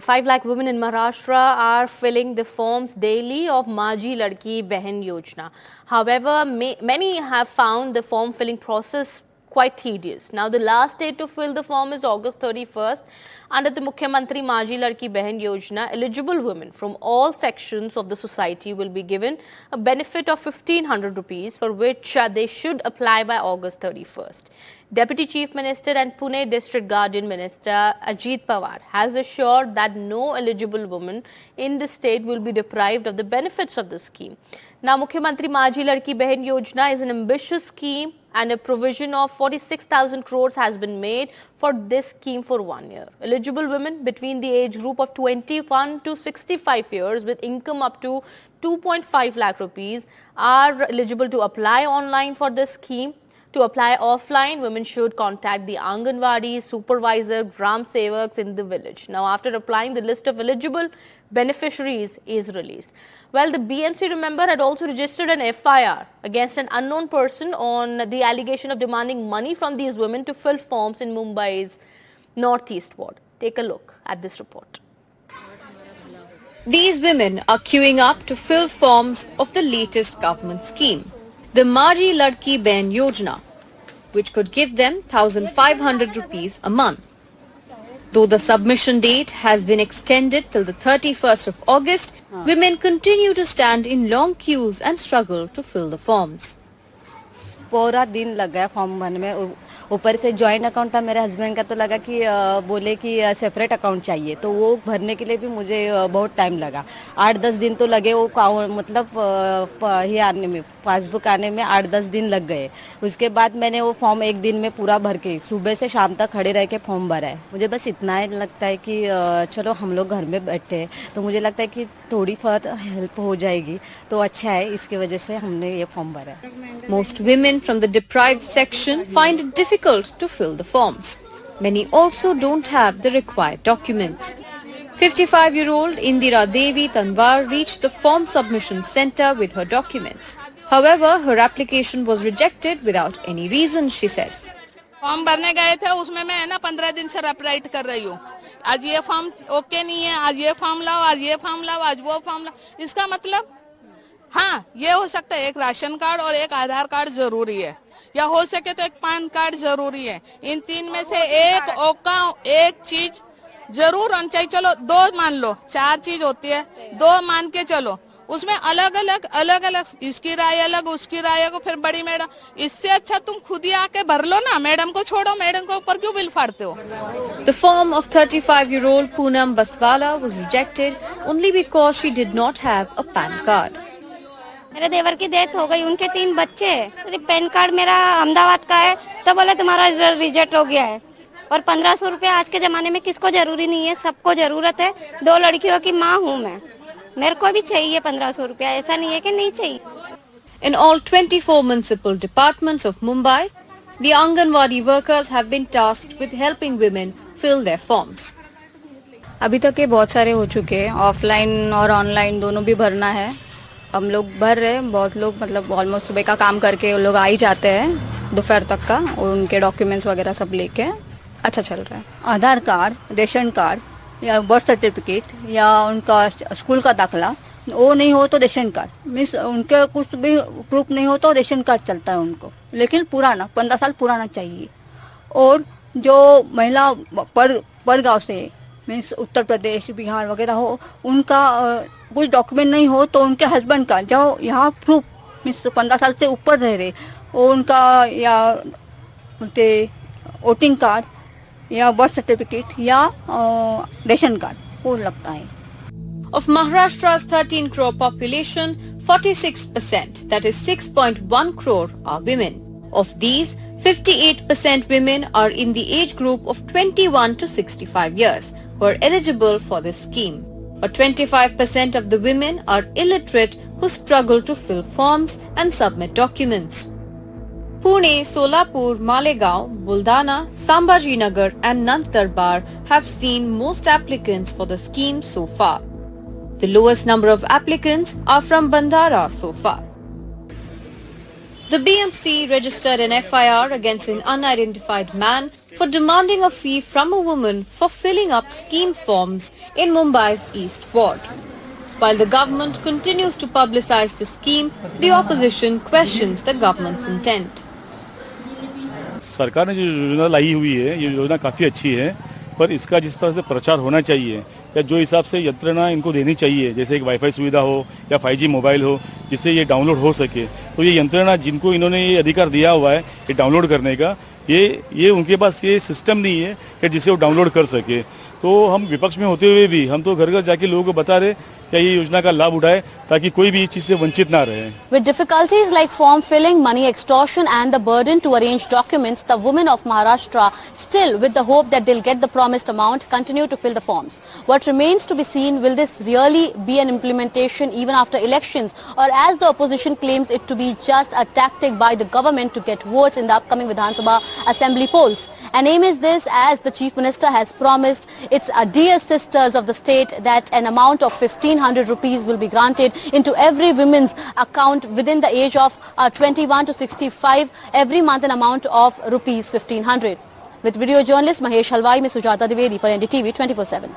5 lakh women in Maharashtra are filling the forms daily of Maji Ladki Behan Yojana. However, many have found the form filling process quite tedious. Now, the last date to fill the form is August 31st. Under the Mukhyamantri Maji Ladki Behan Yojana, eligible women from all sections of the society will be given a benefit of 1500 rupees, for which they should apply by August 31st. Deputy Chief Minister and Pune District Guardian Minister Ajit Pawar has assured that no eligible woman in the state will be deprived of the benefits of the scheme. Now, Mukhyamantri Maji Ladki Behan Yojana is an ambitious scheme, and a provision of 46,000 crores has been made for this scheme for 1 year. Eligible women between the age group of 21 to 65 years with income up to 2.5 lakh rupees are eligible to apply online for this scheme. To apply offline, women should contact the Anganwadi supervisor, Gram Sevaks in the village. Now, after applying, the list of eligible beneficiaries is released. Well, the BMC, remember, had also registered an FIR against an unknown person on the allegation of demanding money from these women to fill forms in Mumbai's Northeast Ward. Take a look at this report. These women are queuing up to fill forms of the latest government scheme, the Maji Ladki Behan Yojana, which could give them 1,500 rupees a month. Though the submission date has been extended till the 31st of August, women continue to stand in long queues and struggle to fill the forms. पूरा दिन लग गया form भरने में। ऊपर से joint account था मेरे हस्बैंड का, तो लगा कि बोले कि सेपरेट अकाउंट चाहिए, तो वो भरने के लिए भी मुझे बहुत टाइम लगा। 8-10 दिन तो लगे वो मतलब ये आने में, पासबुक आने में 8-10 दिन लग गए। उसके बाद मैंने वो फॉर्म एक दिन में पूरा भर के सुबह से शाम तक खड़े रह के फॉर्म भरा है। मुझे बस इतना ही लगता है कि चलो हम लोग घर में बैठे हैं, तो मुझे लगता है कि थोड़ी बहुत हेल्प हो जाएगी तो अच्छा है, इसकी वजह से हमने ये फॉर्म भरा है। Most women from the deprived section find it difficult to fill the forms. Many also don't have the required documents. 55-year-old Indira Devi Tanwar reached the form submission center with her documents. However, her application was rejected without any reason, she says. Form भरने गए थे, उसमें मैं है ना 15 दिन से right कर रही हूँ। आज ये फॉर्म ओके नहीं है, आज ये फॉर्म लाओ, आज ये फॉर्म लाओ, आज वो फॉर्म लाओ। इसका मतलब हाँ, ये हो सकता है एक राशन कार्ड और एक आधार कार्ड जरूरी है, या हो सके तो एक पैन कार्ड जरूरी है। इन तीन में से एक चीज जरूर होनी चाहिए। चलो 2 मान लो, 4 चीज होती है, 2 मान के चलो, उसमें अलग अलग इसकी राय अलग, उसकी राय को फिर बड़ी मैडम। इससे अच्छा तुम खुद ही आके भर लो ना, मैडम को छोड़ो, मैडम के ऊपर क्यों बिल फाड़ते हो। The form of 35-year-old Poonam Baswala was rejected only because she did not have a PAN card. मेरे देवर की डेथ हो गई, उनके 3 बच्चे हैं, पैन कार्ड मेरा अहमदाबाद का है, तो बोले तुम्हारा रिजेक्ट हो गया है। और 1500 रुपया आज के जमाने में किसको जरूरी नहीं है, सबको जरूरत है। 2 लड़कियों की माँ हूँ मैं, मेरे को भी चाहिए 1500 रुपया, ऐसा नहीं है कि नहीं चाहिए। In all 24 municipal departments of Mumbai, the Anganwadi workers have been tasked with helping women fill their forms. अभी तक ये बहुत सारे हो चुके हैं, ऑफलाइन और ऑनलाइन दोनों भी भरना है। हम लोग भर रहे हैं, बहुत लोग मतलब ऑलमोस्ट सुबह का काम करके लोग आ ही जाते हैं दोपहर तक का, और उनके डॉक्यूमेंट्स वगैरह सब लेके अच्छा चल रहा है। आधार कार्ड, रेशन कार्ड या बर्थ सर्टिफिकेट या उनका स्कूल का दाखला, वो नहीं हो तो रेशन कार्ड, मीन्स उनके कुछ भी प्रूफ नहीं हो तो रेशन कार्ड चलता है उनको, लेकिन पुराना 15 साल पुराना चाहिए। और जो महिला पर गाँव से मीन्स उत्तर प्रदेश, बिहार वगैरह हो, उनका कुछ डॉक्यूमेंट नहीं हो तो उनके हस्बैंड का जो यहाँ प्रूफ मीन्स 15 साल से ऊपर रह रहे, और उनका या उनके वोटिंग कार्ड या बर्थ सर्टिफिकेट या रेशन कार्ड वो लगता है। Of Maharashtra's 13 crore population, 46%, that is 6.1 crore, are women. Of these, 58% women are in the age group of 21 to 65 years who are eligible for this scheme. But 25% of the women are illiterate who struggle to fill forms and submit documents. Pune, Solapur, Malegaon, Buldana, Sambhajinagar and Nand Darbar have seen most applicants for the scheme so far. The lowest number of applicants are from Bandara so far. The BMC registered an FIR against an unidentified man for demanding a fee from a woman for filling up scheme forms in Mumbai's East Ward. While the government continues to publicize the scheme, the opposition questions the government's intent. सरकार ने जो योजना लाई हुई है ये योजना काफ़ी अच्छी है, पर इसका जिस तरह से प्रचार होना चाहिए या जो हिसाब से यंत्रणा इनको देनी चाहिए, जैसे एक वाईफाई सुविधा हो या 5G मोबाइल हो जिससे ये डाउनलोड हो सके, तो ये यंत्रणा जिनको इन्होंने ये अधिकार दिया हुआ है ये डाउनलोड करने का, ये उनके पास ये सिस्टम नहीं है कि जिससे वो डाउनलोड कर सके। तो हम विपक्ष में होते हुए भी हम तो घर घर जाके लोगों को बता रहे क्या ये योजना का लाभ उठाए ताकि कोई भी इस चीज से वंचित ना रहे। With difficulties like form filling, money extortion and the burden to arrange documents, the women of Maharashtra, still with the hope that they'll get the promised amount, continue to fill the forms. What remains to be seen, will this really be an implementation even after elections, or as the opposition claims it to be just a tactic by the government to get votes in the upcoming Vidhan Sabha assembly polls? And aim is this, as the Chief Minister has promised its dear sisters of the state, that an amount of 1500 rupees will be granted into every women's account within the age of 21 to 65 every month, an amount of rupees 1500. With video journalist Mahesh Halwai, Ms. Sujata Dwivedi for NDTV 24/7.